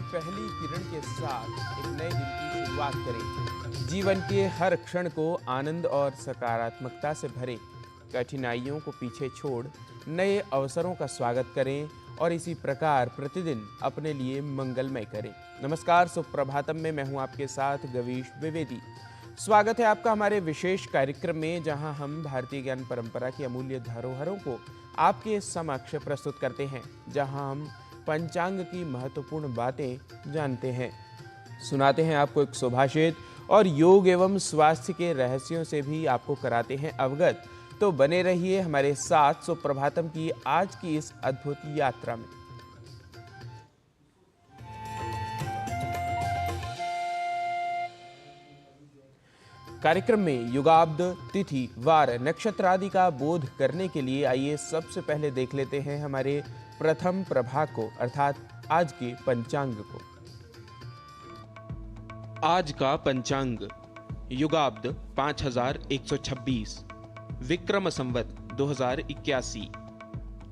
पहली किरण के साथ एक नए दिन की शुरुआत करें। जीवन के हर क्षण को आनंद और सकारात्मकता से भरें। कठिनाइयों को पीछे छोड़ नए अवसरों का स्वागत करें और इसी प्रकार प्रतिदिन अपने लिए मंगलमय करें। नमस्कार, सुप्रभातम में मैं हूं आपके साथ गवीश द्विवेदी। स्वागत है आपका हमारे विशेष कार्यक्रम में, जहां हम भारतीय ज्ञान परंपरा की अमूल्य धरोहरों को आपके समक्ष प्रस्तुत करते हैं, जहां हम पंचांग की महत्वपूर्ण बातें जानते हैं, सुनाते हैं आपको एक सुभाषित और योग एवं स्वास्थ्य के रहस्यों से भी आपको कराते हैं अवगत। तो बने रहिए हमारे साथ सुप्रभातम की आज की इस अद्भुत यात्रा में। कार्यक्रम में युगाब्द, तिथि, वार, नक्षत्र आदि का बोध करने के लिए आइए सबसे पहले देख लेते हैं हमारे प्रथम प्रभाग को, अर्थात आज के पंचांग को। आज का पंचांग युगाब्द 5126, विक्रम संवत 2081,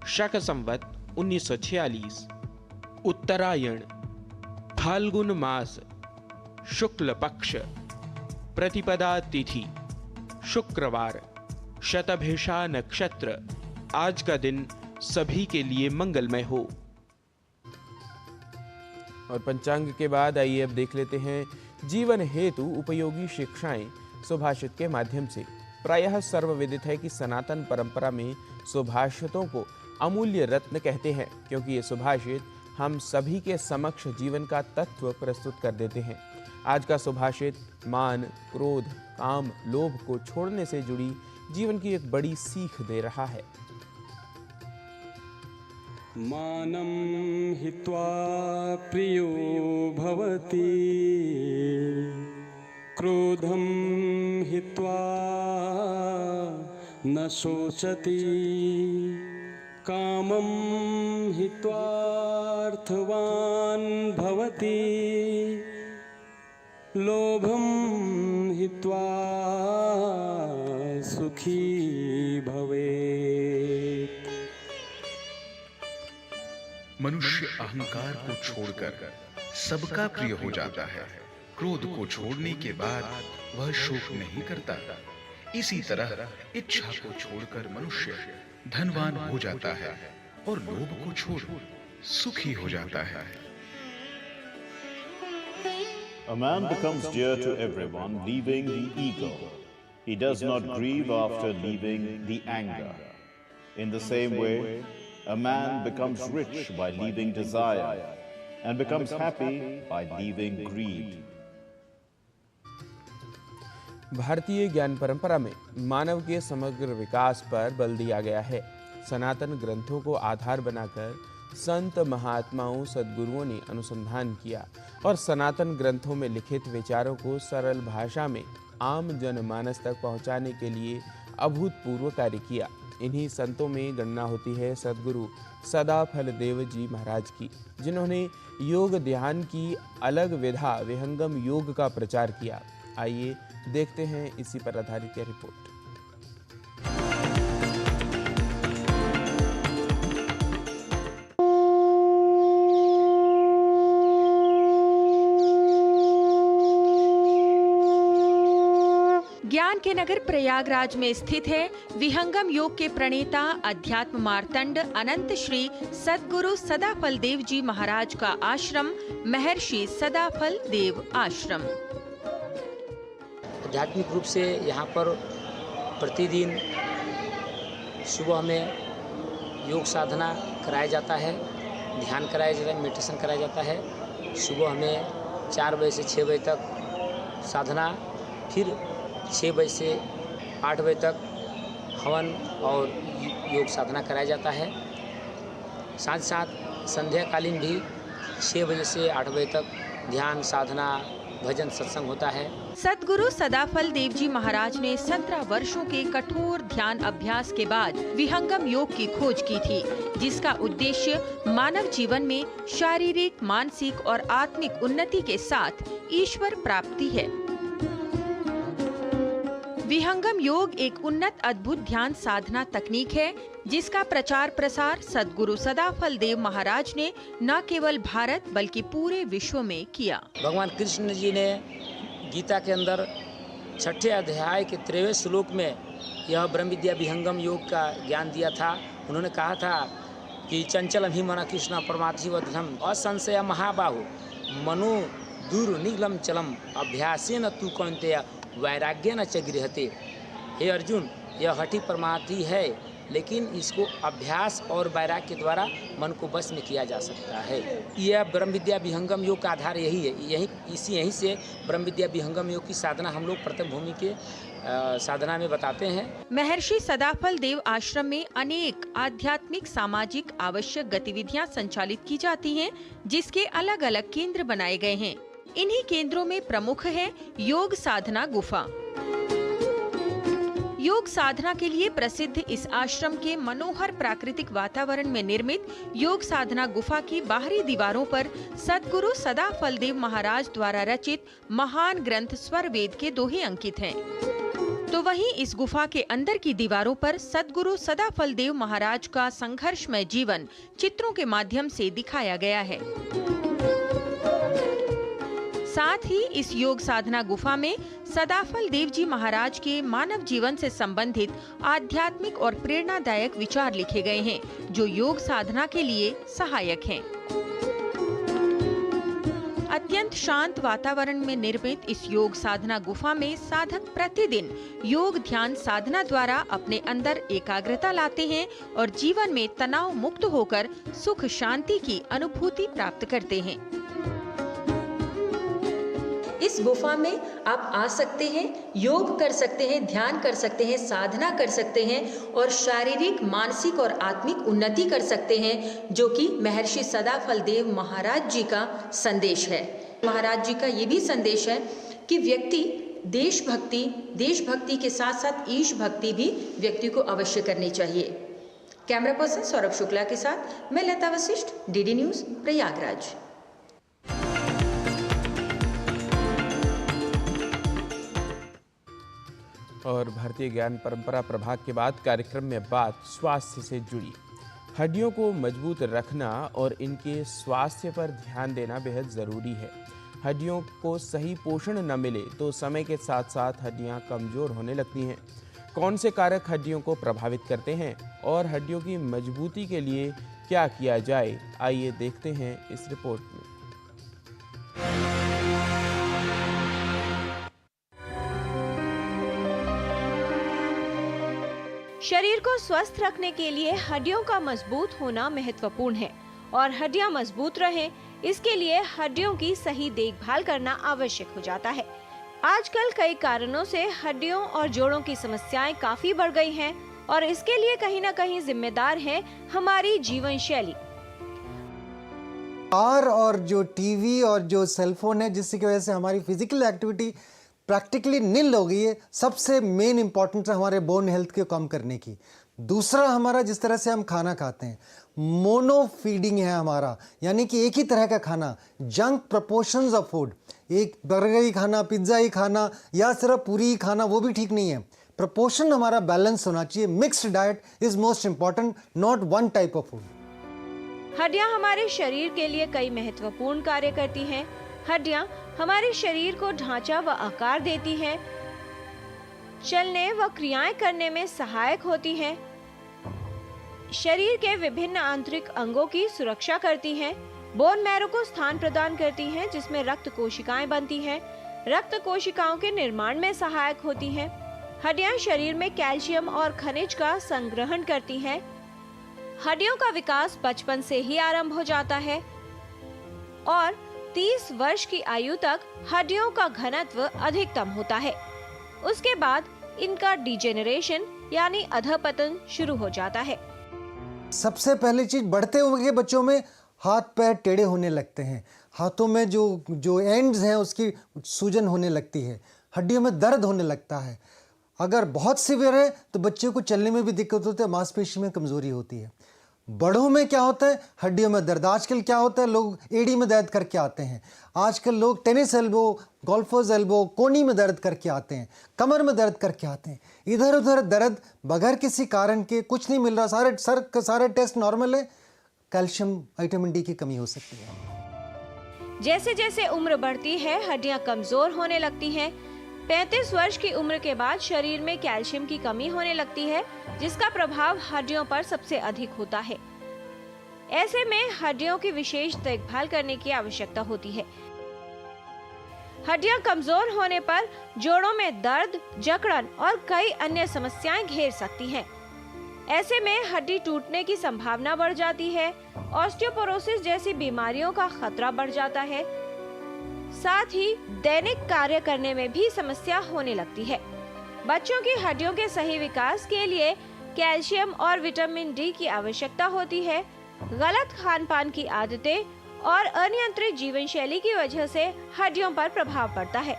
शक संवत 1946, उत्तरायण, फाल्गुन मास, शुक्ल पक्ष, प्रतिपदा तिथि, शुक्रवार, शतभिषा नक्षत्र। आज का दिन सभी के लिए मंगलमय हो। और पंचांग के बाद आइए अब देख लेते हैं जीवन हेतु उपयोगी शिक्षाएं सुभाषित के माध्यम से। प्रायः सर्वविदित है कि सनातन परंपरा में सुभाषितों को अमूल्य रत्न कहते हैं, क्योंकि ये सुभाषित हम सभी के समक्ष जीवन का तत्व प्रस्तुत कर देते हैं। आज का सुभाषित मान, क्रोध, काम, लोभ को छोड़ने से जुड़ी जीवन की एक बड़ी सीख दे रहा है। मानं हित्वा प्रियो भवति, क्रोधं हित्वा न शोचति, कामं हित्वा अर्थवान् भवति, लोभं हित्वा सुखी भवेत्। मनुष्य अहंकार को छोड़कर सबका प्रिय हो जाता है। क्रोध को छोड़ने के बाद वह शोक नहीं करता। इसी तरह इच्छा को छोड़कर मनुष्य धनवान हो जाता है और लोभ को छोड़ सुखी हो जाता है। A man becomes dear to everyone, leaving the ego. He does not grieve after leaving the anger. In the same way, a man becomes rich by leaving desire and becomes happy by leaving greed. भारतीय ज्ञान परंपरा में मानव के समग्र विकास पर बल दिया गया है। सनातन ग्रंथों को आधार बनाकर संत महात्माओं, सद्गुरुओं ने अनुसंधान किया और सनातन ग्रंथों में लिखित विचारों को सरल भाषा में आम जनमानस तक पहुंचाने के लिए अभूतपूर्व कार्य किया। इन्हीं संतों में गणना होती है सद्गुरु सदाफलदेव जी महाराज की, जिन्होंने योग ध्यान की अलग विधा विहंगम योग का प्रचार किया। आइए देखते हैं इसी पर आधारित यह रिपोर्ट। ज्ञान के नगर प्रयागराज में स्थित है विहंगम योग के प्रणेता अध्यात्म मार्तंड अनंत श्री सद्गुरु सदाफल देव जी महाराज का आश्रम, महर्षि सदाफल देव आश्रम। आध्यात्मिक रूप से यहाँ पर प्रतिदिन सुबह में योग साधना कराया जाता है, ध्यान कराया जाता है, मेडिटेशन कराया जाता है। सुबह हमें 4 बजे से 6 बजे तक साधना, फिर 6 बजे से 8 बजे तक हवन और योग साधना कराया जाता है। साथ साथ संध्याकालीन भी 6 बजे से 8 बजे तक ध्यान, साधना, भजन, सत्संग होता है। सद्गुरु सदाफल देव जी महाराज ने 17 वर्षों के कठोर ध्यान अभ्यास के बाद विहंगम योग की खोज की थी, जिसका उद्देश्य मानव जीवन में शारीरिक, मानसिक और आत्मिक उन्नति के साथ ईश्वर प्राप्ति है। विहंगम योग एक उन्नत अद्भुत ध्यान साधना तकनीक है जिसका प्रचार प्रसार सद्गुरु सदाफल देव महाराज ने न केवल भारत बल्कि पूरे विश्व में किया। भगवान कृष्ण जी ने गीता के अंदर 6ठे अध्याय के 13वें श्लोक में यह ब्रह्म विद्या विहंगम योग का ज्ञान दिया था। उन्होंने कहा था कि चंचलम ही मन कृष्ण परमाधिवधम असंशय महाबाहु मनो दुर्निगलम चलम अभ्यासेन तु कौन्तेय वैराग्येन च गृह्यते। हे अर्जुन, यह हठी परमार्थी है, लेकिन इसको अभ्यास और वैराग्य के द्वारा मन को बस में किया जा सकता है। यह ब्रह्म विद्या विहंगम योग का आधार यही है। यहीं से ब्रह्म विद्या विहंगम योग की साधना हम लोग प्रथम भूमि के साधना में बताते हैं। महर्षि सदाफल देव आश्रम में अनेक आध्यात्मिक सामाजिक आवश्यक गतिविधियां संचालित की जाती हैं, जिसके अलग अलग केंद्र बनाए गए हैं। इन्हीं केंद्रों में प्रमुख है योग साधना गुफा। योग साधना के लिए प्रसिद्ध इस आश्रम के मनोहर प्राकृतिक वातावरण में निर्मित योग साधना गुफा की बाहरी दीवारों पर सद्गुरु सदाफल देव महाराज द्वारा रचित महान ग्रंथ स्वर वेद के दोहे अंकित हैं। तो वहीं इस गुफा के अंदर की दीवारों पर सद्गुरु सदाफल देव महाराज का संघर्षमय जीवन चित्रों के माध्यम से दिखाया गया है। साथ ही इस योग साधना गुफा में सदाफल देव जी महाराज के मानव जीवन से संबंधित आध्यात्मिक और प्रेरणादायक विचार लिखे गए हैं, जो योग साधना के लिए सहायक हैं। अत्यंत शांत वातावरण में निर्मित इस योग साधना गुफा में साधक प्रतिदिन योग ध्यान साधना द्वारा अपने अंदर एकाग्रता लाते हैं और जीवन में तनाव मुक्त होकर सुख शांति की अनुभूति प्राप्त करते हैं। इस गुफा में आप आ सकते हैं, योग कर सकते हैं, ध्यान कर सकते हैं, साधना कर सकते हैं और शारीरिक, मानसिक और आत्मिक उन्नति कर सकते हैं, जो कि महर्षि सदाफल देव महाराज जी का संदेश है। महाराज जी का ये भी संदेश है कि व्यक्ति देशभक्ति के साथ साथ ईश भक्ति भी व्यक्ति को अवश्य करनी चाहिए। कैमरा पर्सन सौरभ शुक्ला के साथ मैं लता वशिष्ठ, डीडी न्यूज, प्रयागराज। और भारतीय ज्ञान परंपरा प्रभाग के बाद कार्यक्रम में बात स्वास्थ्य से जुड़ी। हड्डियों को मजबूत रखना और इनके स्वास्थ्य पर ध्यान देना बेहद ज़रूरी है। हड्डियों को सही पोषण न मिले तो समय के साथ साथ हड्डियां कमज़ोर होने लगती हैं। कौन से कारक हड्डियों को प्रभावित करते हैं और हड्डियों की मजबूती के लिए क्या किया जाए, आइए देखते हैं इस रिपोर्ट में। शरीर को स्वस्थ रखने के लिए हड्डियों का मजबूत होना महत्वपूर्ण है और हड्डियां मजबूत रहें, इसके लिए हड्डियों की सही देखभाल करना आवश्यक हो जाता है। आजकल कई कारणों से हड्डियों और जोड़ों की समस्याएं काफी बढ़ गई हैं और इसके लिए कहीं न कहीं जिम्मेदार है हमारी जीवन शैली। और जो टीवी और जो सेलफोन है, जिसकी वजह से हमारी फिजिकल एक्टिविटी प्रैक्टिकली निल हो गई है। सबसे मेन इंपॉर्टेंस है हमारे बोन हेल्थ को कम करने की। दूसरा, हमारा जिस तरह से हम खाना खाते हैं, मोनो फीडिंग है हमारा, यानी कि एक ही तरह का खाना, जंक प्रपोर्शंस ऑफ फूड, एक बर्गर ही खाना, पिज्ज़ा ही खाना या सिर्फ पूरी ही खाना, वो भी ठीक नहीं है। प्रपोर्शन हमारा बैलेंस होना चाहिए। Mixed diet is most important, not one type of food. हड्डियां हमारे शरीर के लिए कई महत्वपूर्ण कार्य करती हैं। हड्डियां हमारे शरीर को ढांचा व आकार देती हैं, चलने व क्रियाएं करने में सहायक होती हैं, शरीर के विभिन्न आंतरिक अंगों की सुरक्षा करती हैं, बोन मैरो को स्थान प्रदान करती हैं जिसमें रक्त कोशिकाएं बनती हैं, रक्त कोशिकाओं के निर्माण में सहायक होती हैं। हड्डियां शरीर में कैल्शियम और खनिज का संग्रहण करती हैं। हड्डियों का विकास बचपन से ही आरंभ हो जाता है और 30 वर्ष की आयु तक हड्डियों का घनत्व अधिकतम होता है। उसके बाद इनका डिजेनरेशन यानी अधपतन शुरू हो जाता है। सबसे पहली चीज, बढ़ते हुए बच्चों में हाथ पैर टेढ़े होने लगते हैं, हाथों में जो एंड्स हैं उसकी सूजन होने लगती है, हड्डियों में दर्द होने लगता है। अगर बहुत सीवियर है तो बच्चे को चलने में भी दिक्कत होती है, मांसपेशी में कमजोरी होती है। बड़ों में क्या होता है, हड्डियों में दर्द। आजकल क्या होता है, लोग एड़ी में दर्द करके आते हैं। आजकल लोग टेनिस एल्बो, गोल्फर्स एल्बो, कोनी में दर्द करके आते हैं, कमर में दर्द करके आते हैं। इधर उधर दर्द बगैर किसी कारण के, कुछ नहीं मिल रहा, सारे टेस्ट नॉर्मल है, कैल्शियम विटामिन डी की कमी हो सकती है। जैसे जैसे उम्र बढ़ती है हड्डियां कमजोर होने लगती हैं। 35 वर्ष की उम्र के बाद शरीर में कैल्शियम की कमी होने लगती है, जिसका प्रभाव हड्डियों पर सबसे अधिक होता है। ऐसे में हड्डियों की विशेष देखभाल करने की आवश्यकता होती है। हड्डियां कमजोर होने पर जोड़ों में दर्द, जकड़न और कई अन्य समस्याएं घेर सकती हैं। ऐसे में हड्डी टूटने की संभावना बढ़ जाती है, ऑस्टियोपोरोसिस जैसी बीमारियों का खतरा बढ़ जाता है। साथ ही दैनिक कार्य करने में भी समस्या होने लगती है। बच्चों की हड्डियों के सही विकास के लिए कैल्शियम और विटामिन डी की आवश्यकता होती है। गलत खान पान की आदतें और अनियंत्रित जीवन शैली की वजह से हड्डियों पर प्रभाव पड़ता है।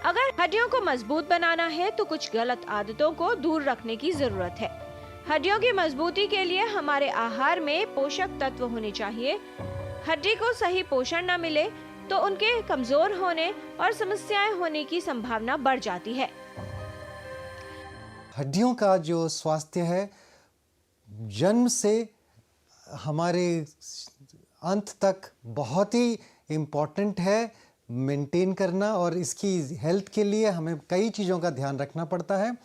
अगर हड्डियों को मजबूत बनाना है तो कुछ गलत आदतों को दूर रखने की जरूरत है। हड्डियों की मजबूती के लिए हमारे आहार में पोषक तत्व होने चाहिए। हड्डी को सही पोषण न मिले तो उनके कमजोर होने और समस्याएं होने की संभावना बढ़ जाती है। हड्डियों का जो स्वास्थ्य है, जन्म से हमारे अंत तक बहुत ही इम्पोर्टेंट है मेंटेन करना, और इसकी हेल्थ के लिए हमें कई चीज़ों का ध्यान रखना पड़ता है।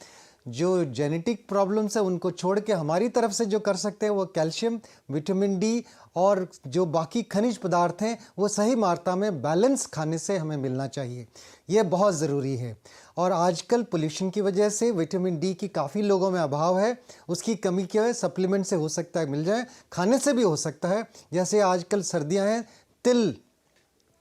जो जेनेटिक प्रॉब्लम्स है उनको छोड़ के हमारी तरफ से जो कर सकते हैं वो कैल्शियम, विटामिन डी और जो बाकी खनिज पदार्थ हैं वो सही मात्रा में बैलेंस खाने से हमें मिलना चाहिए। ये बहुत ज़रूरी है। और आजकल पोल्यूशन की वजह से विटामिन डी की काफ़ी लोगों में अभाव है। उसकी कमी क्या है, सप्लीमेंट से हो सकता है मिल जाए, खाने से भी हो सकता है। जैसे आजकल सर्दियाँ हैं, तिल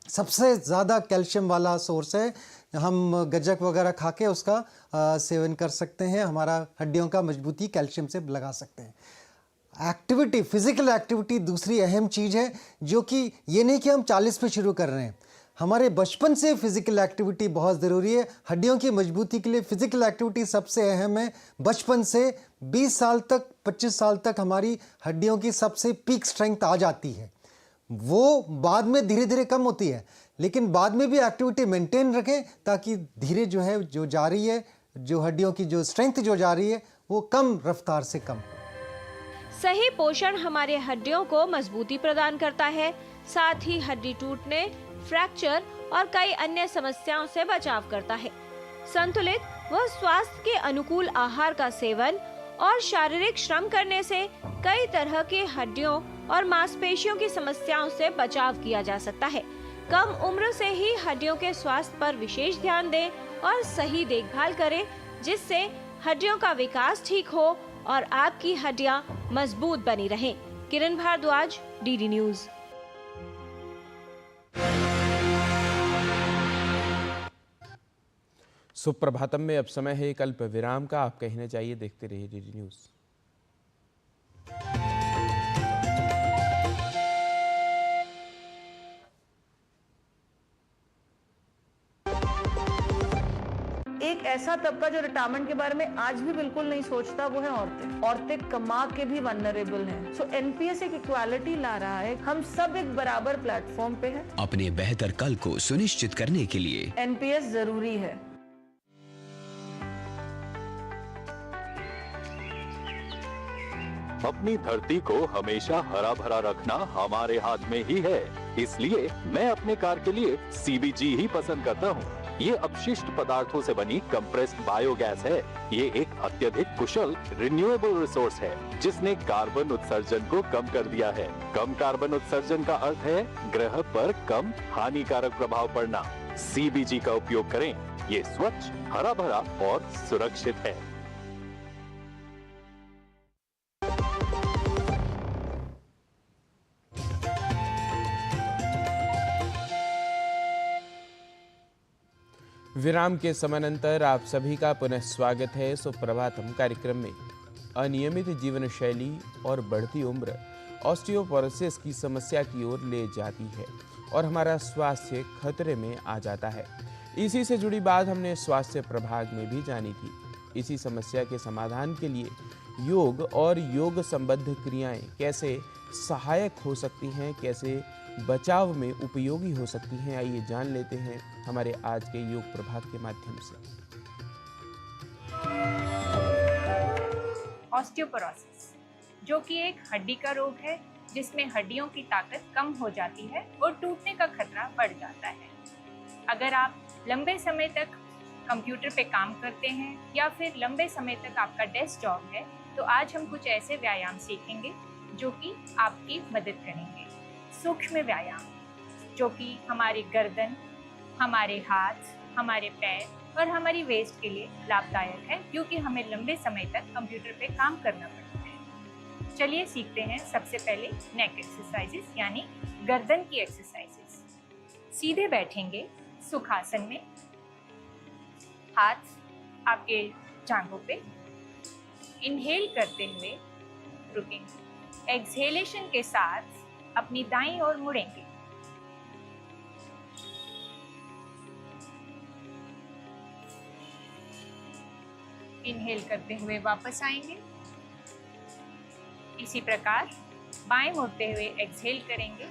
सबसे ज़्यादा कैल्शियम वाला सोर्स है। हम गज्जक वगैरह खा के उसका सेवन कर सकते हैं, हमारा हड्डियों का मजबूती कैल्शियम से लगा सकते हैं। एक्टिविटी, फिजिकल एक्टिविटी दूसरी अहम चीज़ है, जो कि ये नहीं कि हम 40 पे शुरू कर रहे हैं। हमारे बचपन से फिजिकल एक्टिविटी बहुत ज़रूरी है। हड्डियों की मजबूती के लिए फिजिकल एक्टिविटी सबसे अहम है। बचपन से 20 साल तक, 25 साल तक हमारी हड्डियों की सबसे पीक स्ट्रेंथ आ जाती है। वो बाद में धीरे धीरे कम होती है, लेकिन बाद में भी एक्टिविटी मेंटेन रखें ताकि धीरे जो है जो जा रही है, जो हड्डियों की जो स्ट्रेंथ जो जा रही है वो कम रफ्तार से कम। सही पोषण हमारे हड्डियों को मजबूती प्रदान करता है, साथ ही हड्डी टूटने, फ्रैक्चर और कई अन्य समस्याओं से बचाव करता है। संतुलित व स्वास्थ्य के अनुकूल आहार का सेवन और शारीरिक श्रम करने से कई तरह के हड्डियों और मांसपेशियों की समस्याओं से बचाव किया जा सकता है। कम उम्र से ही हड्डियों के स्वास्थ्य पर विशेष ध्यान दें और सही देखभाल करें, जिससे हड्डियों का विकास ठीक हो और आपकी हड्डियां मजबूत बनी रहें। किरण भारद्वाज, डीडी न्यूज। सुप्रभातम में अब समय है एक अल्प विराम का। आप कहने चाहिए, देखते रहिए डीडी न्यूज। एक ऐसा तबका जो रिटायरमेंट के बारे में आज भी बिल्कुल नहीं सोचता, वो है औरतें। औरतें कमा के भी वल्नरेबल हैं। सो एनपीएस एक इक्वालिटी ला रहा है। हम सब एक बराबर प्लेटफॉर्म पे हैं। अपने बेहतर कल को सुनिश्चित करने के लिए एनपीएस जरूरी है। अपनी धरती को हमेशा हरा भरा रखना हमारे हाथ में ही है। इसलिए मैं अपने कार के लिए सीबीजी ही पसंद करता हूँ। ये अपशिष्ट पदार्थों से बनी कंप्रेस्ड बायोगैस है। ये एक अत्यधिक कुशल रिन्यूएबल रिसोर्स है, जिसने कार्बन उत्सर्जन को कम कर दिया है। कम कार्बन उत्सर्जन का अर्थ है ग्रह पर कम हानिकारक प्रभाव पड़ना। सीबीजी का उपयोग करें। ये स्वच्छ, हरा भरा और सुरक्षित है। विराम के समानांतर आप सभी का पुनः स्वागत है। सुप्रभातम कार्यक्रम में अनियमित जीवन शैली और बढ़ती उम्र ऑस्टियोपोरोसिस की समस्या की ओर ले जाती है और हमारा स्वास्थ्य खतरे में आ जाता है। इसी से जुड़ी बात हमने स्वास्थ्य प्रभाग में भी जानी थी। इसी समस्या के समाधान के लिए योग और योग संबद्ध क्रियाएं कैसे सहायक हो सकती हैं, कैसे बचाव में उपयोगी हो सकती हैं, आइए जान लेते हैं हमारे आज के योग प्रभात के माध्यम से। ऑस्टियोपोरोसिस, जो कि एक हड्डी का रोग है जिसमें हड्डियों की ताकत कम हो जाती है और टूटने का खतरा बढ़ जाता है। अगर आप लंबे समय तक कंप्यूटर पे काम करते हैं या फिर लंबे समय तक आपका डेस्क जॉब है, तो आज हम कुछ ऐसे व्यायाम सीखेंगे जो कि आपकी मदद करेंगे। सूक्ष्म व्यायाम, जो कि हमारी गर्दन, हमारे हाथ, हमारे पैर और हमारी वेस्ट के लिए लाभदायक है, क्योंकि हमें लंबे समय तक कंप्यूटर पे काम करना पड़ता है। चलिए सीखते हैं सबसे पहले नेक एक्सरसाइजेस यानी गर्दन की एक्सरसाइजेस। सीधे बैठेंगे सुखासन में, हाथ आपके जांघों पे। इनहेल करते हुए रुकेंगे, एक्सहेलेशन के साथ अपनी दाईं ओर मुड़ेंगे। इनहेल करते हुए वापस आएंगे। इसी प्रकार बाएं मुड़ते हुए एक्सहेल करेंगे,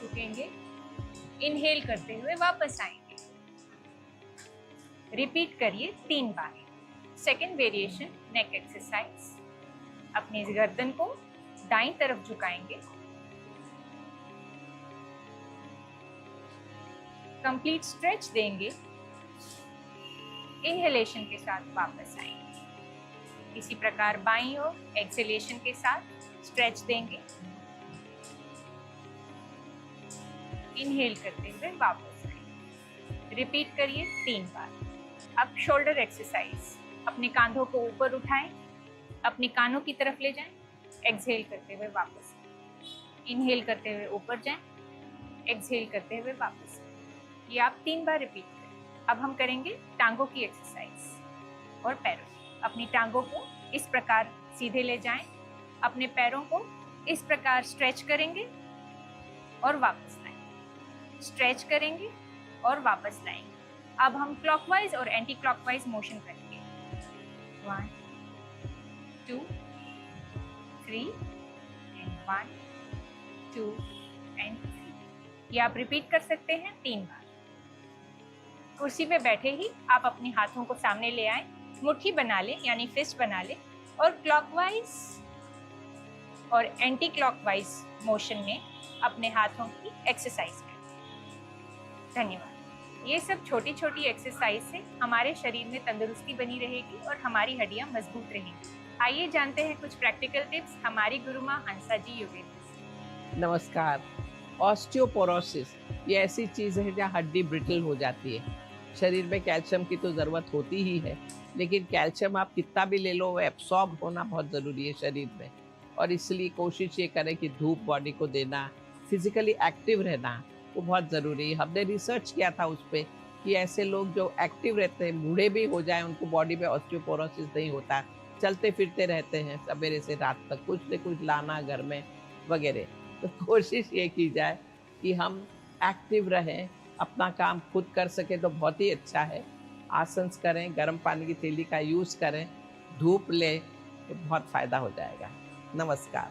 रुकेंगे, इनहेल करते हुए वापस आएंगे। रिपीट करिए 3 बार। सेकेंड वेरिएशन नेक एक्सरसाइज, अपनी गर्दन को दाईं तरफ झुकाएंगे, कंप्लीट स्ट्रेच देंगे, इनहेलेशन के साथ वापस आएंगे। इसी प्रकार बाईं ओर एक्सहेलेशन के साथ स्ट्रेच देंगे, इनहेल करते हुए वापस आएंगे। रिपीट करिए 3 बार। अब शोल्डर एक्सरसाइज, अपने कांधों को ऊपर उठाएं, अपने कानों की तरफ ले जाएं, एक्सहेल करते हुए वापस, इनहेल करते हुए ऊपर जाएं, एक्सहेल करते हुए वापस। ये आप 3 बार रिपीट करें। अब हम करेंगे टांगों की एक्सरसाइज और पैरों। अपनी टांगों को इस प्रकार सीधे ले जाएं, अपने पैरों को इस प्रकार स्ट्रेच करेंगे और वापस लाएं, स्ट्रेच करेंगे और वापस लाएंगे। अब हम क्लॉकवाइज और एंटी क्लॉकवाइज मोशन करेंगे। 1 2 3 and 1 2 and 3। ये आप रिपीट कर सकते हैं 3 बार। कुर्सी पे बैठे ही आप अपने हाथों को सामने ले आएं, मुट्ठी बना लें यानी फिस्ट बना लें और क्लॉकवाइज और एंटी क्लॉकवाइज मोशन में अपने हाथों की एक्सरसाइज करें। धन्यवाद। ये सब छोटी छोटी एक्सरसाइज से हमारे शरीर में तंदुरुस्ती बनी रहेगी और हमारी हड्डियां मजबूत रहेंगी। आइए जानते हैं कुछ प्रैक्टिकल टिप्स हमारी गुरु माँ हंसा जी योगेंद्र से। नमस्कार। ऑस्टियोपोरोसिस ये ऐसी चीज़ है जहाँ हड्डी ब्रिटल हो जाती है। शरीर में कैल्शियम की तो ज़रूरत होती ही है, लेकिन कैल्शियम आप कितना भी ले लो वो एब्सॉर्ब होना बहुत ज़रूरी है शरीर में। और इसलिए कोशिश ये करें कि धूप बॉडी को देना, फिजिकली एक्टिव रहना वो बहुत ज़रूरी है। हमने रिसर्च किया था उस पर कि ऐसे लोग जो एक्टिव रहते हैं, बूढ़े भी हो जाए, उनको बॉडी में ऑस्टियोपोरोसिस नहीं होता, चलते फिरते रहते हैं सवेरे से रात तक, कुछ न कुछ लाना घर में वगैरह। तो कोशिश ये की जाए कि हम एक्टिव रहें, अपना काम खुद कर सके तो बहुत ही अच्छा है। आसन करें, गर्म पानी की थैली का यूज़ करें, धूप लें तो बहुत फ़ायदा हो जाएगा। नमस्कार।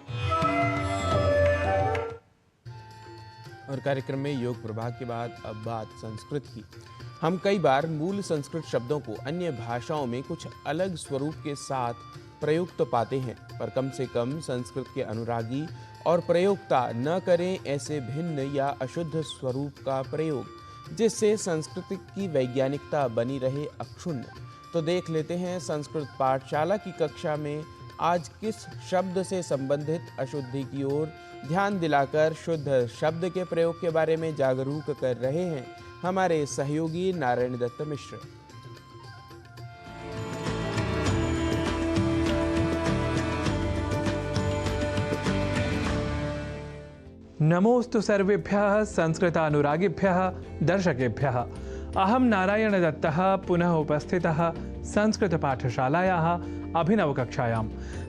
और कार्यक्रम में योग प्रभाग के बाद अब बात संस्कृत की। हम कई बार मूल संस्कृत शब्दों को अन्य भाषाओं में कुछ अलग स्वरूप के साथ प्रयुक्त पाते हैं, पर कम से कम संस्कृत के अनुरागी और प्रयोक्ता न करें ऐसे भिन्न या अशुद्ध स्वरूप का प्रयोग, जिससे संस्कृत की वैज्ञानिकता बनी रहे अक्षुण्ण। तो देख लेते हैं संस्कृत पाठशाला की कक्षा में आज किस शब्द से संबंधित अशुद्धि की ओर ध्यान दिलाकर शुद्ध शब्द के प्रयोग के बारे में जागरूक कर रहे हैं हमारे सहयोगी नारायण दत्त मिश्र। नमोस्तु सर्वेभ्यः संस्कृतानुरागिभ्यः दर्शकेभ्यः। अहं नारायण दत्तः पुनः उपस्थितः संस्कृत पाठशालायाः अभिनवकक्षायां।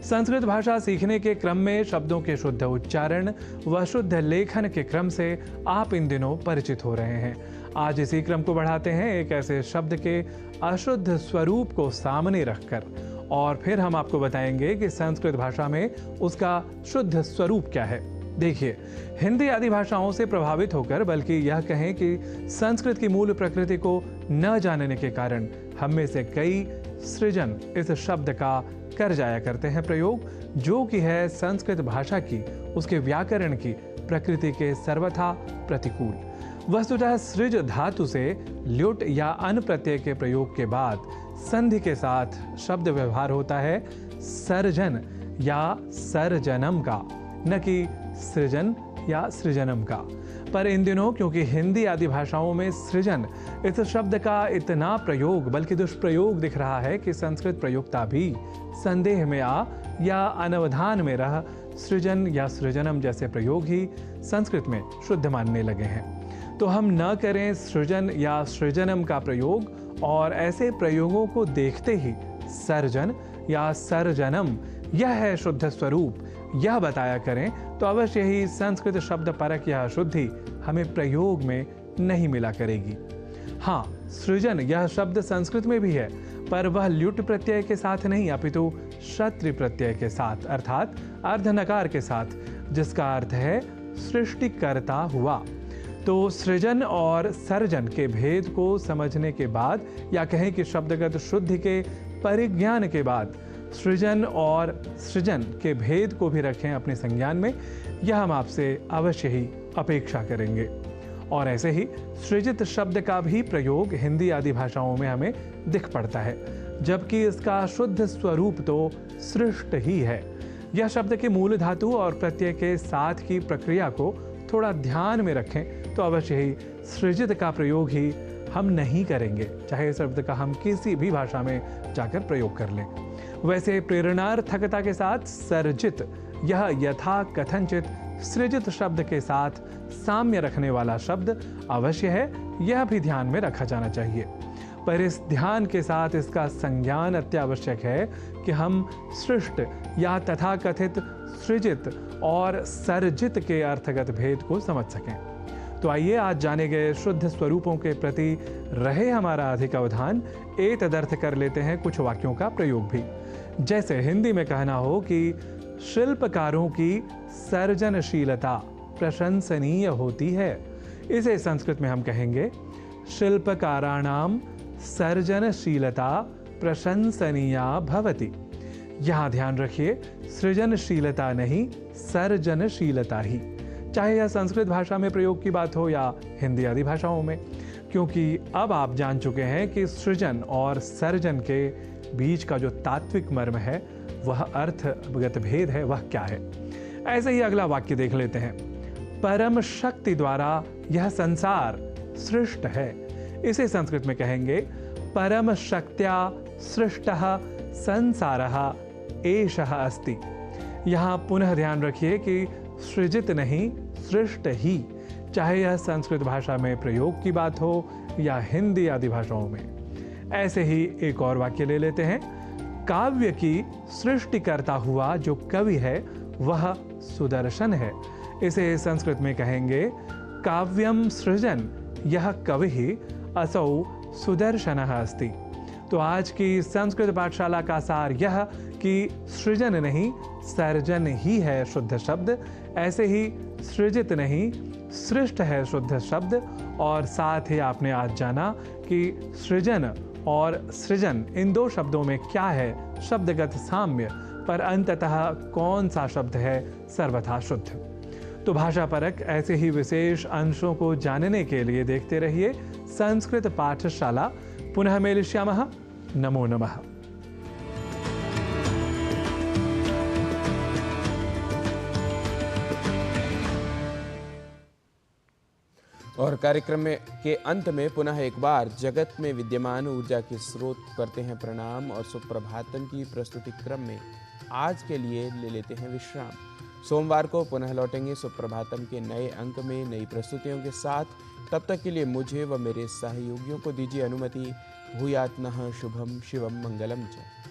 संस्कृत भाषा सीखने के क्रम में शब्दों के शुद्ध उच्चारण व शुद्ध लेखन के क्रम से आप इन दिनों परिचित हो रहे हैं। आज इसी क्रम को बढ़ाते हैं एक ऐसे शब्द के अशुद्ध स्वरूप को सामने रखकर, और फिर हम आपको बताएंगे कि संस्कृत भाषा में उसका शुद्ध स्वरूप क्या है। देखिए, हिंदी आदि भाषाओं से प्रभावित होकर, बल्कि यह कहें कि संस्कृत की मूल प्रकृति को न जानने के कारण हम में से कई सृजन इस शब्द का कर जाया करते हैं प्रयोग, जो कि है संस्कृत भाषा की, उसके व्याकरण की प्रकृति के सर्वथा प्रतिकूल। वस्तुतः सृज धातु से ल्युट या अन प्रत्यय के प्रयोग के बाद संधि के साथ शब्द व्यवहार होता है सर्जन या सर्जनम का, न कि सृजन या सृजनम का। पर इन दिनों क्योंकि हिंदी आदि भाषाओं में सृजन इस शब्द का इतना प्रयोग, बल्कि दुष्प्रयोग दिख रहा है कि संस्कृत प्रयोक्ता भी संदेह में आ या अनवधान में रह सृजन या सृजनम जैसे प्रयोग ही संस्कृत में शुद्ध मानने लगे हैं। तो हम न करें सृजन या सृजनम का प्रयोग, और ऐसे प्रयोगों को देखते ही सर्जन या सर्जनम यह है शुद्ध स्वरूप यह बताया करें, तो अवश्य ही संस्कृत शब्द परक यह शुद्धि हमें प्रयोग में नहीं मिला करेगी। हाँ, सृजन यह शब्द संस्कृत में भी है, पर वह ल्युट प्रत्यय के साथ नहीं, अपितु शत्रु प्रत्यय के साथ, अर्थात अर्धनकार के साथ, जिसका अर्थ है सृष्टिकर्ता हुआ। तो सृजन और सर्जन के भेद को समझने के बाद, या कहें कि शब्दगत शुद्धि के परिज्ञान के बाद, सृजन और सृजन के भेद को भी रखें अपने संज्ञान में, यह हम आपसे अवश्य ही अपेक्षा करेंगे। और ऐसे ही सृजित शब्द का भी प्रयोग हिंदी आदि भाषाओं में हमें दिख पड़ता है, जबकि इसका शुद्ध स्वरूप तो सृष्ट ही है। यह शब्द के मूल धातु और प्रत्यय के साथ की प्रक्रिया को थोड़ा ध्यान में रखें तो अवश्य ही सृजित का प्रयोग ही हम नहीं करेंगे, चाहे इस शब्द का हम किसी भी भाषा में जाकर प्रयोग कर लें। वैसे प्रेरणार्थकता के साथ सर्जित यह यथा कथनचित सृजित शब्द के साथ साम्य रखने वाला शब्द अवश्य है, यह भी ध्यान में रखा जाना चाहिए। पर इस ध्यान के साथ इसका संज्ञान अत्यावश्यक है कि हम सृष्ट या तथाकथित सृजित और सर्जित के अर्थगत भेद को समझ सकें। तो आइए आज जाने गए शुद्ध स्वरूपों के प्रति रहे हमारा अधिक अवधान, एक तदर्थ कर लेते हैं कुछ वाक्यों का प्रयोग भी। जैसे हिंदी में कहना हो कि शिल्पकारों की सर्जनशीलता प्रशंसनीय होती है, इसे संस्कृत में हम कहेंगे शिल्पकाराणाम सर्जनशीलता प्रशंसनीया भवति। यहाँ ध्यान रखिए, सृजनशीलता नहीं, सर्जनशीलता ही, चाहे यह संस्कृत भाषा में प्रयोग की बात हो या हिंदी आदि भाषाओं में, क्योंकि अब आप जान चुके हैं कि सृजन और सर्जन के बीच का जो तात्विक मर्म है, वह अर्थगत भेद है, वह क्या है। ऐसे ही अगला वाक्य देख लेते हैं। परम शक्ति द्वारा यह संसार सृष्ट है, इसे संस्कृत में कहेंगे परम शक्त्या सृष्टः संसारः एषः अस्ति। यहाँ पुनः ध्यान रखिए कि सृजित नहीं, सृष्ट ही, चाहे यह संस्कृत भाषा में प्रयोग की बात हो या हिंदी आदि भाषाओं में। ऐसे ही एक और वाक्य ले लेते हैं। काव्य की सृष्टि करता हुआ जो कवि है वह सुदर्शन है, इसे संस्कृत में कहेंगे काव्यम सृजन यह कवि ही असौ सुदर्शनः अस्ति। तो आज की संस्कृत पाठशाला का सार यह कि सृजन नहीं, सर्जन ही है शुद्ध शब्द। ऐसे ही सृजित नहीं, सृष्ट है शुद्ध शब्द। और साथ ही आपने आज जाना कि सृजन और सृजन इन दो शब्दों में क्या है शब्दगत साम्य, पर अंततः कौन सा शब्द है सर्वथा शुद्ध। तो भाषा परक ऐसे ही विशेष अंशों को जानने के लिए देखते रहिए संस्कृत पाठशाला। पुनः मेलिष्यामः। नमो नमः। और कार्यक्रम में के अंत में पुनः एक बार जगत में विद्यमान ऊर्जा के स्रोत करते हैं प्रणाम, और सुप्रभातम की प्रस्तुति क्रम में आज के लिए ले लेते हैं विश्राम। सोमवार को पुनः लौटेंगे सुप्रभातम के नए अंक में नई प्रस्तुतियों के साथ। तब तक के लिए मुझे व मेरे सहयोगियों को दीजिए अनुमति। भूयात् नः शुभम शिवम मंगलम च।